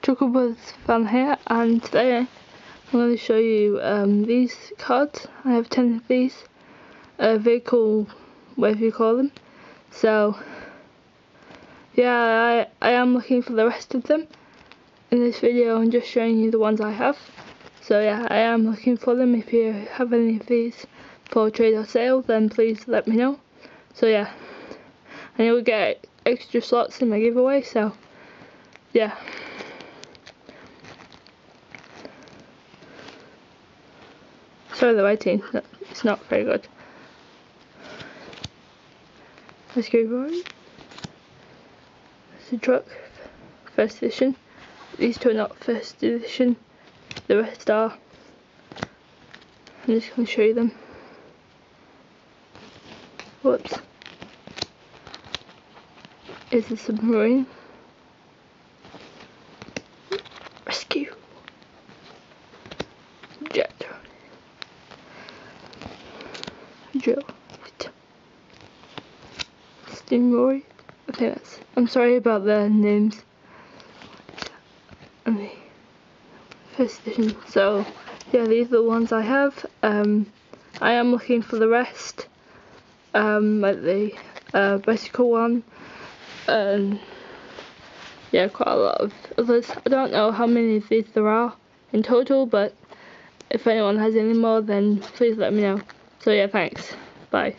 Chucklebuzz fan here, and today I'm going to show you these cards. I have 10 of these, vehicle, whatever you call them. So yeah, I am looking for the rest of them. In this video I'm just showing you the ones I have. So yeah, I am looking for them. If you have any of these for trade or sale, then please let me know. So yeah, and you'll get extra slots in my giveaway, so yeah. Sorry, the writing, it's not very good. Let's go for it. It's a truck, first edition. These two are not first edition, the rest are. I'm just going to show you them. Whoops. Is a submarine. Rescue. Jet. Drill. Steamroy. I think that's. I'm sorry about the names. And the first edition. So yeah, these are the ones I have. I am looking for the rest. Like the bicycle one. Yeah, quite a lot of others. I don't know how many of these there are in total, but if anyone has any more, then please let me know. So yeah, thanks. Bye.